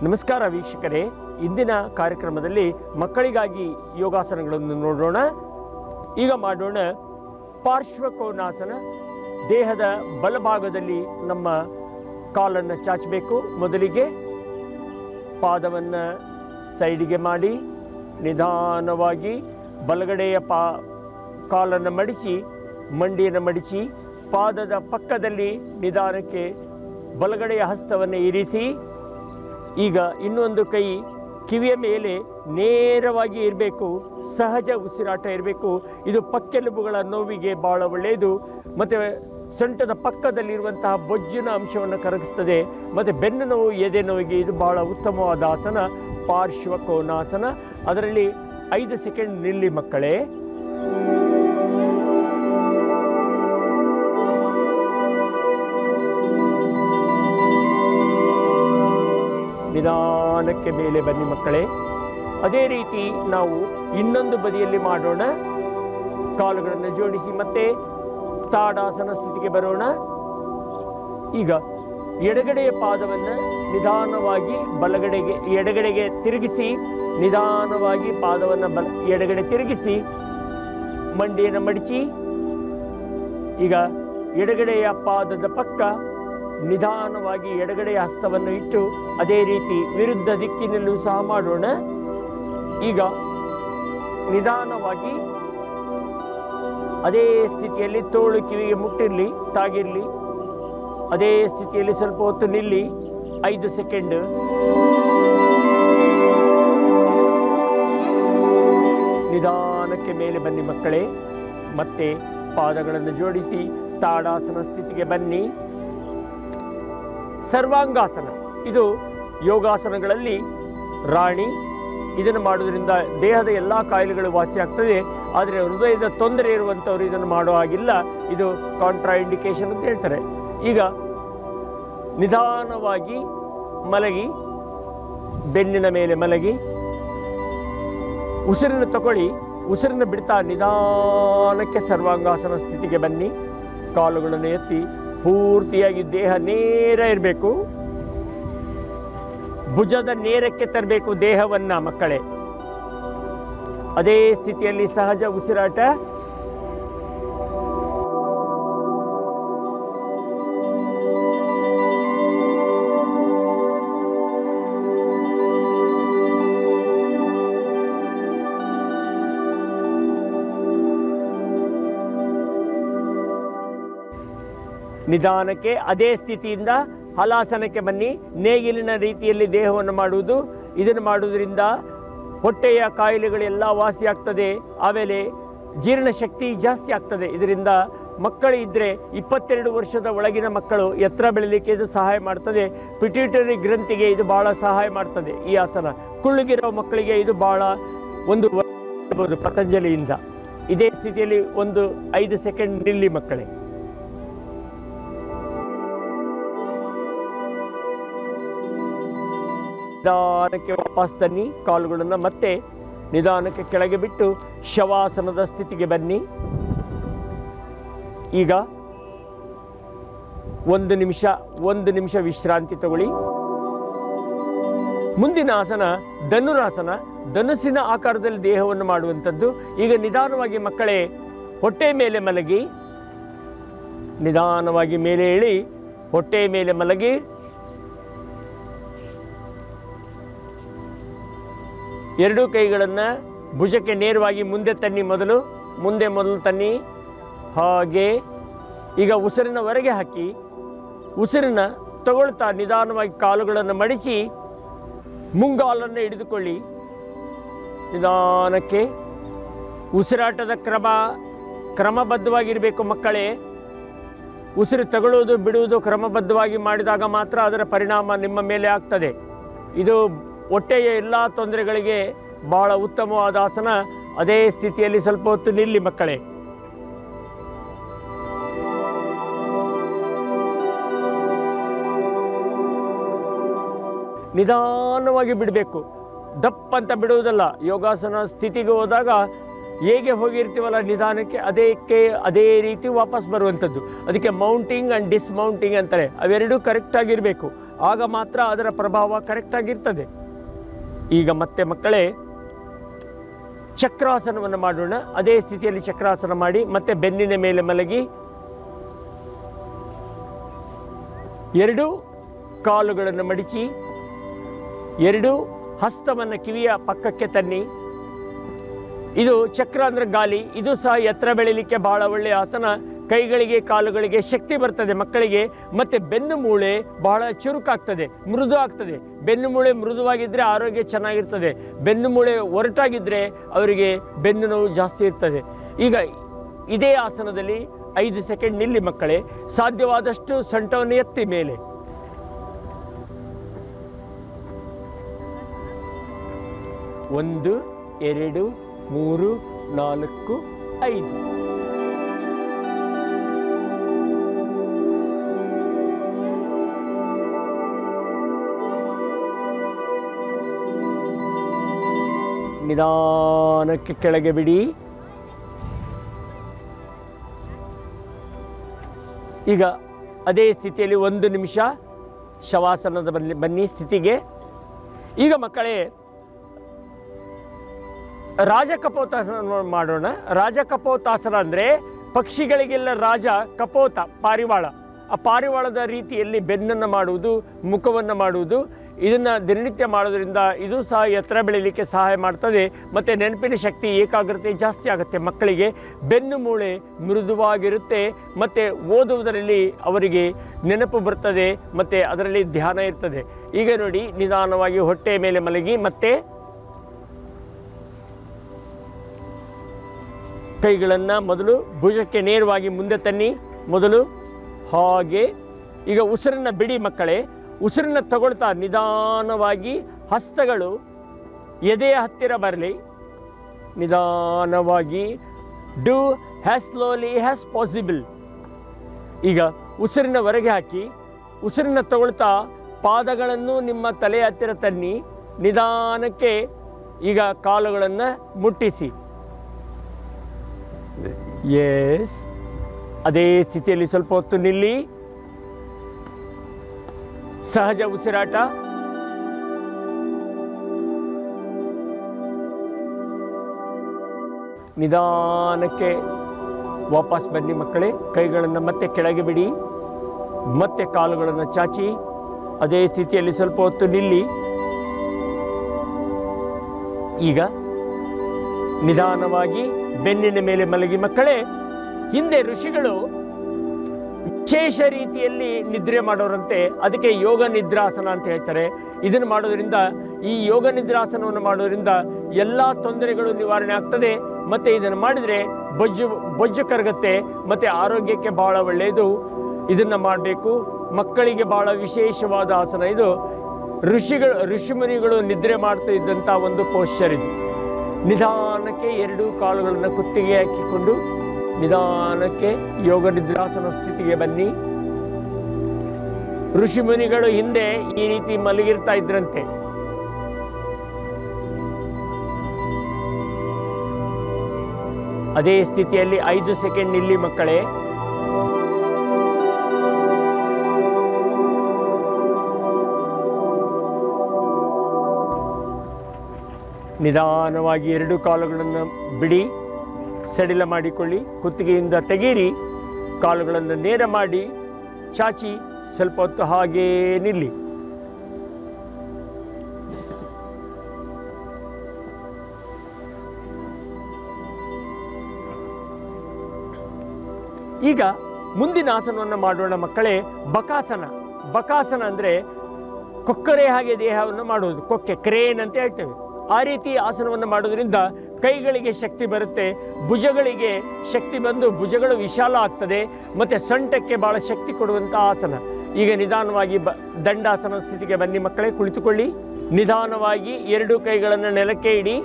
ನಮಸ್ಕಾರ ವೀಕ್ಷಕರೇ, ಇಂದಿನ ಕಾರ್ಯಕ್ರಮದಲ್ಲಿ ಮಕ್ಕಳಿಗಾಗಿ ಯೋಗಾಸನಗಳನ್ನು ನೋಡೋಣ. ಈಗ ಮಾಡೋಣ ಪಾರ್ಶ್ವಕೋನಾಸನ. ದೇಹದ ಬಲಭಾಗದಲ್ಲಿ ನಮ್ಮ ಕಾಲನ್ನು ಚಾಚಬೇಕು. ಮೊದಲಿಗೆ ಪಾದವನ್ನು ಸೈಡಿಗೆ ಮಾಡಿ ನಿಧಾನವಾಗಿ ಬಲಗಡೆಯ ಕಾಲನ್ನು ಮಡಿಚಿ, ಮಂಡಿಯನ್ನು ಮಡಿಚಿ, ಪಾದದ ಪಕ್ಕದಲ್ಲಿ ನಿಧಾನಕ್ಕೆ ಬಲಗಡೆಯ ಹಸ್ತವನ್ನು ಇರಿಸಿ. ಈಗ ಇನ್ನೊಂದು ಕೈ ಕಿವಿಯ ಮೇಲೆ ನೇರವಾಗಿ ಇರಬೇಕು. ಸಹಜ ಉಸಿರಾಟ ಇರಬೇಕು. ಇದು ಪಕ್ಕೆಲುಬುಗಳ ನೋವಿಗೆ ಭಾಳ ಒಳ್ಳೆಯದು. ಮತ್ತು ಸೊಂಟದ ಪಕ್ಕದಲ್ಲಿರುವಂತಹ ಬೊಜ್ಜಿನ ಅಂಶವನ್ನು ಕರಗಿಸ್ತದೆ. ಮತ್ತು ಬೆನ್ನು ನೋವು, ಎದೆ ನೋವಿಗೆ ಇದು ಭಾಳ ಉತ್ತಮವಾದ ಆಸನ ಪಾರ್ಶ್ವಕೋನಾಸನ. ಅದರಲ್ಲಿ 5 ಸೆಕೆಂಡ್ ನಿಲ್ಲಿ ಮಕ್ಕಳೇ. ನಿಧಾನಕ್ಕೆ ಮೇಲೆ ಬನ್ನಿ ಮಕ್ಕಳೇ. ಅದೇ ರೀತಿ ನಾವು ಇನ್ನೊಂದು ಬದಿಯಲ್ಲಿ ಮಾಡೋಣ. ಕಾಲುಗಳನ್ನು ಜೋಡಿಸಿ ಮತ್ತೆ ತಾಡಾಸನ ಸ್ಥಿತಿಗೆ ಬರೋಣ. ಈಗ ಎಡಗಡೆಯ ಪಾದವನ್ನು ನಿಧಾನವಾಗಿ ಎಡಗಡೆಗೆ ತಿರುಗಿಸಿ, ನಿಧಾನವಾಗಿ ಪಾದವನ್ನು ಎಡಗಡೆ ತಿರುಗಿಸಿ, ಮಂಡಿಯನ್ನು ಮಡಿಚಿ. ಈಗ ಎಡಗಡೆಯ ಪಾದದ ಪಕ್ಕ ನಿಧಾನವಾಗಿ ಎಡಗಡೆಯ ಹಸ್ತವನ್ನು ಇಟ್ಟು ಅದೇ ರೀತಿ ವಿರುದ್ಧ ದಿಕ್ಕಿನಲ್ಲೂ ಸಹ ಮಾಡೋಣ. ಈಗ ನಿಧಾನವಾಗಿ ಅದೇ ಸ್ಥಿತಿಯಲ್ಲಿ ತೋಳು ಕಿವಿಗೆ ಮುಟ್ಟಿರಲಿ, ತಾಗಿರಲಿ. ಅದೇ ಸ್ಥಿತಿಯಲ್ಲಿ ಸ್ವಲ್ಪ ಹೊತ್ತು ನಿಲ್ಲಿ. 5 ಸೆಕೆಂಡ್. ನಿಧಾನಕ್ಕೆ ಮೇಲೆ ಬನ್ನಿ ಮಕ್ಕಳೇ. ಮತ್ತೆ ಪಾದಗಳನ್ನು ಜೋಡಿಸಿ ತಾಡಾಸನ ಸ್ಥಿತಿಗೆ ಬನ್ನಿ. ಸರ್ವಾಂಗಾಸನ ಇದು ಯೋಗಾಸನಗಳಲ್ಲಿ ರಾಣಿ. ಇದನ್ನು ಮಾಡೋದ್ರಿಂದ ದೇಹದ ಎಲ್ಲ ಕಾಯಿಲೆಗಳು ವಾಸಿಯಾಗ್ತದೆ. ಆದರೆ ಹೃದಯದ ತೊಂದರೆ ಇರುವಂಥವ್ರು ಇದನ್ನು ಮಾಡೋ ಹಾಗಿಲ್ಲ. ಇದು ಕಾಂಟ್ರಾ ಇಂಡಿಕೇಶನ್ ಅಂತ ಹೇಳ್ತಾರೆ. ಈಗ ನಿಧಾನವಾಗಿ ಮಲಗಿ, ಬೆನ್ನಿನ ಮೇಲೆ ಮಲಗಿ, ಉಸಿರನ್ನು ತಗೊಳ್ಳಿ. ಉಸಿರನ್ನು ಬಿಡ್ತಾ ನಿಧಾನಕ್ಕೆ ಸರ್ವಾಂಗಾಸನ ಸ್ಥಿತಿಗೆ ಬನ್ನಿ. ಕಾಲುಗಳನ್ನು ಎತ್ತಿ ಪೂರ್ತಿಯಾಗಿ ದೇಹ ನೇರ ಇರಬೇಕು. ಭುಜದ ನೇರಕ್ಕೆ ತರಬೇಕು ದೇಹವನ್ನ ಮಕ್ಕಳೇ. ಅದೇ ಸ್ಥಿತಿಯಲ್ಲಿ ಸಹಜ ಉಸಿರಾಟ. ನಿಧಾನಕ್ಕೆ ಅದೇ ಸ್ಥಿತಿಯಿಂದ ಹಲಾಸನಕ್ಕೆ ಬನ್ನಿ. ನೇಗಿಲಿನ ರೀತಿಯಲ್ಲಿ ದೇಹವನ್ನು ಮಾಡುವುದು. ಇದನ್ನು ಮಾಡುವುದರಿಂದ ಹೊಟ್ಟೆಯ ಕಾಯಿಲೆಗಳೆಲ್ಲ ವಾಸಿಯಾಗ್ತದೆ. ಆಮೇಲೆ ಜೀರ್ಣಶಕ್ತಿ ಜಾಸ್ತಿ ಆಗ್ತದೆ. ಇದರಿಂದ ಮಕ್ಕಳು ಇದ್ದರೆ 22 ವರ್ಷದ ಒಳಗಿನ ಮಕ್ಕಳು ಎತ್ತರ ಬೆಳೀಲಿಕ್ಕೆ ಇದು ಸಹಾಯ ಮಾಡ್ತದೆ. ಪಿಟ್ಯೂಟರಿ ಗ್ರಂಥಿಗೆ ಇದು ಭಾಳ ಸಹಾಯ ಮಾಡ್ತದೆ ಈ ಆಸನ. ಕುಳ್ಳುಗಿರೋ ಮಕ್ಕಳಿಗೆ ಇದು ಭಾಳ ಒಂದು ಪತಂಜಲಿಯಿಂದ. ಇದೇ ಸ್ಥಿತಿಯಲ್ಲಿ ಒಂದು 5 ಸೆಕೆಂಡ್ ನಿಲ್ಲಿ ಮಕ್ಕಳೇ. ನಿಧಾನಕ್ಕೆ ವಾಪಸ್ ತನ್ನಿ. ಕಾಲುಗಳನ್ನು ಮತ್ತೆ ನಿಧಾನಕ್ಕೆ ಕೆಳಗೆ ಬಿಟ್ಟು ಶವಾಸನದ ಸ್ಥಿತಿಗೆ ಬನ್ನಿ. ಈಗ 1 ನಿಮಿಷ ವಿಶ್ರಾಂತಿ ತಗೊಳ್ಳಿ. ಮುಂದಿನ ಆಸನ ಧನುರಾಸನ. ಧನುಸ್ಸಿನ ಆಕಾರದಲ್ಲಿ ದೇಹವನ್ನು ಮಾಡುವಂಥದ್ದು. ಈಗ ನಿಧಾನವಾಗಿ ಮಕ್ಕಳೇ ಹೊಟ್ಟೆ ಮೇಲೆ ಮಲಗಿ, ನಿಧಾನವಾಗಿ ಮೇಲೆ ಇಳಿ, ಹೊಟ್ಟೆ ಮೇಲೆ ಮಲಗಿ. ಎರಡೂ ಕೈಗಳನ್ನು ಭುಜಕ್ಕೆ ನೇರವಾಗಿ ಮುಂದೆ ತನ್ನಿ. ಮೊದಲು ತನ್ನಿ. ಹಾಗೆ ಈಗ ಉಸಿರನ್ನ ಹೊರಗೆ ಹಾಕಿ, ಉಸಿರನ್ನ ತಗೊಳ್ತಾ ನಿಧಾನವಾಗಿ ಕಾಲುಗಳನ್ನು ಮಡಿಚಿ ಮುಂಗಾಲನ್ನು ಹಿಡಿದುಕೊಳ್ಳಿ. ನಿಧಾನಕ್ಕೆ ಉಸಿರಾಟದ ಕ್ರಮಬದ್ಧವಾಗಿರಬೇಕು ಮಕ್ಕಳೇ. ಉಸಿರು ತಗೊಳ್ಳುವುದು ಬಿಡುವುದು ಕ್ರಮಬದ್ಧವಾಗಿ ಮಾಡಿದಾಗ ಮಾತ್ರ ಅದರ ಪರಿಣಾಮ ನಿಮ್ಮ ಮೇಲೆ ಆಗ್ತದೆ. ಇದು ಹೊಟ್ಟೆಯ ಎಲ್ಲ ತೊಂದರೆಗಳಿಗೆ ಭಾಳ ಉತ್ತಮವಾದ ಆಸನ. ಅದೇ ಸ್ಥಿತಿಯಲ್ಲಿ ಸ್ವಲ್ಪ ಹೊತ್ತು ನಿಲ್ಲಿ ಮಕ್ಕಳೇ. ನಿಧಾನವಾಗಿ ಬಿಡಬೇಕು, ದಪ್ಪಂತ ಬಿಡುವುದಲ್ಲ. ಯೋಗಾಸನ ಸ್ಥಿತಿಗೆ ಹೋದಾಗ ಹೇಗೆ ಹೋಗಿರ್ತೀವಲ್ಲ ನಿಧಾನಕ್ಕೆ, ಅದೇ ರೀತಿ ವಾಪಸ್ ಬರುವಂಥದ್ದು. ಅದಕ್ಕೆ ಮೌಂಟಿಂಗ್ ಆ್ಯಂಡ್ ಡಿಸ್ಮೌಂಟಿಂಗ್ ಅಂತಾರೆ. ಅವೆರಡೂ ಕರೆಕ್ಟಾಗಿರಬೇಕು. ಆಗ ಮಾತ್ರ ಅದರ ಪ್ರಭಾವ ಕರೆಕ್ಟಾಗಿರ್ತದೆ. ಈಗ ಮತ್ತೆ ಮಕ್ಕಳೇ ಚಕ್ರಾಸನವನ್ನು ಮಾಡೋಣ. ಅದೇ ಸ್ಥಿತಿಯಲ್ಲಿ ಚಕ್ರಾಸನ ಮಾಡಿ ಮತ್ತೆ ಬೆನ್ನಿನ ಮೇಲೆ ಮಲಗಿ ಎರಡೂ ಕಾಲುಗಳನ್ನು ಮಡಿಚಿ ಎರಡೂ ಹಸ್ತವನ್ನು ಕಿವಿಯ ಪಕ್ಕಕ್ಕೆ ತನ್ನಿ. ಇದು ಚಕ್ರ ಅಂದರೆ ಗಾಲಿ. ಇದು ಸಹ ಎತ್ತರ ಬೆಳೀಲಿಕ್ಕೆ ಬಹಳ ಒಳ್ಳೆಯ ಆಸನ. ಕೈಗಳಿಗೆ ಕಾಲುಗಳಿಗೆ ಶಕ್ತಿ ಬರ್ತದೆ ಮಕ್ಕಳಿಗೆ. ಮತ್ತು ಬೆನ್ನು ಮೂಳೆ ಬಹಳ ಚುರುಕಾಗ್ತದೆ, ಮೃದು ಆಗ್ತದೆ. ಬೆನ್ನು ಮೂಳೆ ಮೃದುವಾಗಿದ್ದರೆ ಆರೋಗ್ಯ ಚೆನ್ನಾಗಿರ್ತದೆ. ಬೆನ್ನು ಮೂಳೆ ಒರಟಾಗಿದ್ದರೆ ಅವರಿಗೆ ಬೆನ್ನು ನೋವು ಜಾಸ್ತಿ ಇರ್ತದೆ. ಈಗ ಇದೇ ಆಸನದಲ್ಲಿ 5 ಸೆಕೆಂಡ್ ನಿಲ್ಲಿ ಮಕ್ಕಳೇ. ಸಾಧ್ಯವಾದಷ್ಟು ಸೊಂಟವನ್ನು ಎತ್ತಿ ಮೇಲೆ. ಒಂದು, 2, 3, 4, 5. ನಿಧಾನಕ್ಕೆ ಕೆಳಗೆ ಬಿಡಿ. ಈಗ ಅದೇ ಸ್ಥಿತಿಯಲ್ಲಿ 1 ನಿಮಿಷ ಶವಾಸನದ ಬನ್ನಿ ಸ್ಥಿತಿಗೆ. ಈಗ ಮಕ್ಕಳೇ ರಾಜಕಪೋತಾಸನ ಮಾಡೋಣ. ರಾಜಕಪೋತಾಸನ ಅಂದರೆ ಪಕ್ಷಿಗಳಿಗೆಲ್ಲ ರಾಜ ಕಪೋತ ಪಾರಿವಾಳ. ಆ ಪಾರಿವಾಳದ ರೀತಿಯಲ್ಲಿ ಬೆನ್ನನ್ನು ಮಾಡುವುದು, ಮುಖವನ್ನು ಮಾಡುವುದು. ಇದನ್ನು ದಿನನಿತ್ಯ ಮಾಡೋದ್ರಿಂದ ಇದು ಸಹ ಎತ್ತರ ಬೆಳೀಲಿಕ್ಕೆ ಸಹಾಯ ಮಾಡ್ತದೆ. ಮತ್ತು ನೆನಪಿನ ಶಕ್ತಿ, ಏಕಾಗ್ರತೆ ಜಾಸ್ತಿ ಆಗುತ್ತೆ ಮಕ್ಕಳಿಗೆ. ಬೆನ್ನು ಮೂಳೆ ಮೃದುವಾಗಿರುತ್ತೆ ಮತ್ತು ಓದುವುದರಲ್ಲಿ ಅವರಿಗೆ ನೆನಪು ಬರ್ತದೆ ಮತ್ತು ಅದರಲ್ಲಿ ಧ್ಯಾನ ಇರ್ತದೆ. ಈಗ ನೋಡಿ, ನಿಧಾನವಾಗಿ ಹೊಟ್ಟೆಯ ಮೇಲೆ ಮಲಗಿ ಮತ್ತೆ ಕೈಗಳನ್ನು ಮೊದಲು ಭುಜಕ್ಕೆ ನೇರವಾಗಿ ಮುಂದೆ ತನ್ನಿ. ಮೊದಲು ಹಾಗೆ. ಈಗ ಉಸಿರನ್ನು ಬಿಡಿ ಮಕ್ಕಳೇ. ಉಸಿರನ್ನು ತಗೊಳ್ತಾ ನಿಧಾನವಾಗಿ ಹಸ್ತಗಳು ಎದೆಯ ಹತ್ತಿರ ಬರಲಿ. ನಿಧಾನವಾಗಿ do has slowly has possible. ಈಗ ಉಸಿರಿನ ಹೊರಗೆ ಹಾಕಿ ಉಸಿರನ್ನು ತಗೊಳ್ತಾ ಪಾದಗಳನ್ನು ನಿಮ್ಮ ತಲೆಯ ಹತ್ತಿರ ತನ್ನಿ. ನಿಧಾನಕ್ಕೆ ಈಗ ಕಾಲುಗಳನ್ನು ಮುಟ್ಟಿಸಿ. ಎಸ್, ಅದೇ ಸ್ಥಿತಿಯಲ್ಲಿ ಸ್ವಲ್ಪ ಹೊತ್ತು ನಿಲ್ಲಿ. ಸಹಜ ಉಸಿರಾಟ. ನಿಧಾನಕ್ಕೆ ವಾಪಸ್ ಬನ್ನಿ ಮಕ್ಕಳೇ. ಕೈಗಳನ್ನು ಮತ್ತೆ ಕೆಳಗೆ ಬಿಡಿ. ಮತ್ತೆ ಕಾಲುಗಳನ್ನು ಚಾಚಿ ಅದೇ ಸ್ಥಿತಿಯಲ್ಲಿ ಸ್ವಲ್ಪ ಹೊತ್ತು ನಿಲ್ಲಿ. ಈಗ ನಿಧಾನವಾಗಿ ಬೆನ್ನಿನ ಮೇಲೆ ಮಲಗಿ ಮಕ್ಕಳೇ. ಹಿಂದೆ ಋಷಿಗಳು ವಿಶೇಷ ರೀತಿಯಲ್ಲಿ ನಿದ್ರೆ ಮಾಡೋರಂತೆ. ಅದಕ್ಕೆ ಯೋಗ ನಿದ್ರಾಸನ ಅಂತ ಹೇಳ್ತಾರೆ. ಇದನ್ನು ಮಾಡೋದ್ರಿಂದ, ಈ ಯೋಗ ನಿದ್ರಾಸನವನ್ನು ಮಾಡೋದ್ರಿಂದ ಎಲ್ಲ ತೊಂದರೆಗಳು ನಿವಾರಣೆ ಆಗ್ತದೆ. ಮತ್ತು ಇದನ್ನು ಮಾಡಿದರೆ ಬೊಜ್ಜು ಕರಗುತ್ತೆ ಮತ್ತು ಆರೋಗ್ಯಕ್ಕೆ ಭಾಳ ಒಳ್ಳೆಯದು. ಇದನ್ನು ಮಾಡಬೇಕು. ಮಕ್ಕಳಿಗೆ ಭಾಳ ವಿಶೇಷವಾದ ಆಸನ ಇದು. ಋಷಿಮುನಿಗಳು ನಿದ್ರೆ ಮಾಡ್ತಾ ಇದ್ದಂಥ ಒಂದು ಪೋಶ್ಚರ್ ಇದು. ನಿಧಾನಕ್ಕೆ 2 ಕಾಲುಗಳನ್ನು ಕುತ್ತಿಗೆ ಹಾಕಿಕೊಂಡು ನಿಧಾನಕ್ಕೆ ಯೋಗ ನಿದ್ರಾಸನ ಸ್ಥಿತಿಗೆ ಬನ್ನಿ. ಋಷಿಮುನಿಗಳು ಹಿಂದೆ ಈ ರೀತಿ ಮಲಗಿರ್ತಾ ಇದ್ರಂತೆ. ಅದೇ ಸ್ಥಿತಿಯಲ್ಲಿ 5 ಸೆಕೆಂಡ್ ನಿಲ್ಲಿ ಮಕ್ಕಳೇ. ನಿಧಾನವಾಗಿ 2 ಕಾಲುಗಳನ್ನು ಬಿಡಿ. ಸಡಿಲ ಮಾಡಿಕೊಳ್ಳಿ. ಕುತ್ತಿಗೆಯಿಂದ ತೆಗೀರಿ. ಕಾಲುಗಳನ್ನು ನೇರ ಮಾಡಿ ಚಾಚಿ ಸ್ವಲ್ಪ ಹೊತ್ತು ಹಾಗೇ ನಿಲ್ಲಿ. ಈಗ ಮುಂದಿನ ಆಸನವನ್ನು ಮಾಡೋಣ ಮಕ್ಕಳೇ. ಬಕಾಸನ. ಬಕಾಸನ ಅಂದರೆ ಕೊಕ್ಕರೆ ಹಾಗೆ ದೇಹವನ್ನು ಮಾಡುವುದು. ಕೊಕ್ಕೆ, ಕ್ರೇನ್ ಅಂತ ಹೇಳ್ತೇವೆ. ಆ ರೀತಿ ಆಸನವನ್ನು ಮಾಡೋದ್ರಿಂದ ಕೈಗಳಿಗೆ ಶಕ್ತಿ ಬರುತ್ತೆ, ಭುಜಗಳಿಗೆ ಶಕ್ತಿ ಬಂದು ಭುಜಗಳು ವಿಶಾಲ ಆಗ್ತದೆ ಮತ್ತು ಸೊಂಟಕ್ಕೆ ಭಾಳ ಶಕ್ತಿ ಕೊಡುವಂಥ ಆಸನ. ಈಗ ನಿಧಾನವಾಗಿ ದಂಡಾಸನ ಸ್ಥಿತಿಗೆ ಬನ್ನಿ ಮಕ್ಕಳೇ. ಕುಳಿತುಕೊಳ್ಳಿ. ನಿಧಾನವಾಗಿ 2 ಕೈಗಳನ್ನು ನೆಲಕ್ಕೆ ಇಡಿ.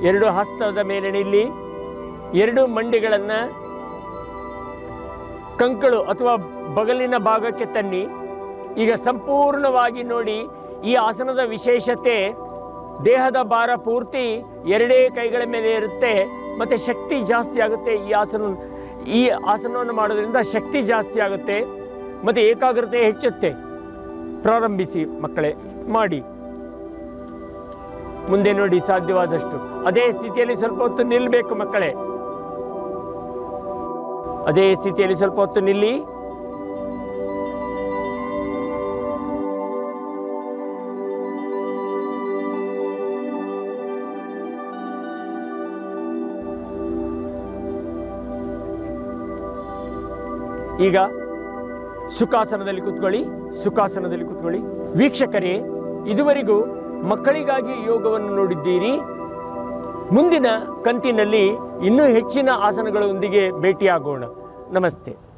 2 ಹಸ್ತದ ಮೇಲೆ ನಿಲ್ಲಿ. 2 ಮಂಡಿಗಳನ್ನು ಕಂಕಳು ಅಥವಾ ಬಗಲಿನ ಭಾಗಕ್ಕೆ ತನ್ನಿ. ಈಗ ಸಂಪೂರ್ಣವಾಗಿ ನೋಡಿ, ಈ ಆಸನದ ವಿಶೇಷತೆ ದೇಹದ ಭಾರ ಪೂರ್ತಿ 2 ಕೈಗಳ ಮೇಲೆ ಇರುತ್ತೆ ಮತ್ತು ಶಕ್ತಿ ಜಾಸ್ತಿ ಆಗುತ್ತೆ ಈ ಆಸನ. ಈ ಆಸನವನ್ನು ಮಾಡೋದ್ರಿಂದ ಶಕ್ತಿ ಜಾಸ್ತಿ ಆಗುತ್ತೆ ಮತ್ತು ಏಕಾಗ್ರತೆ ಹೆಚ್ಚುತ್ತೆ. ಪ್ರಾರಂಭಿಸಿ ಮಕ್ಕಳೇ, ಮಾಡಿ. ಮುಂದೆ ನೋಡಿ, ಸಾಧ್ಯವಾದಷ್ಟು ಅದೇ ಸ್ಥಿತಿಯಲ್ಲಿ ಸ್ವಲ್ಪ ಹೊತ್ತು ನಿಲ್ಲಬೇಕು ಮಕ್ಕಳೇ. ಅದೇ ಸ್ಥಿತಿಯಲ್ಲಿ ಸ್ವಲ್ಪ ಹೊತ್ತು ನಿಲ್ಲಿ. ಈಗ ಸುಖಾಸನದಲ್ಲಿ ಕೂತ್ಕೊಳ್ಳಿ. ವೀಕ್ಷಕರೇ, ಇದುವರೆಗೂ ಮಕ್ಕಳಿಗಾಗಿ ಯೋಗವನ್ನು ನೋಡಿದ್ದೀರಿ. ಮುಂದಿನ ಕಂತಿನಲ್ಲಿ ಇನ್ನೂ ಹೆಚ್ಚಿನ ಆಸನಗಳೊಂದಿಗೆ ಭೇಟಿಯಾಗೋಣ. ನಮಸ್ತೆ.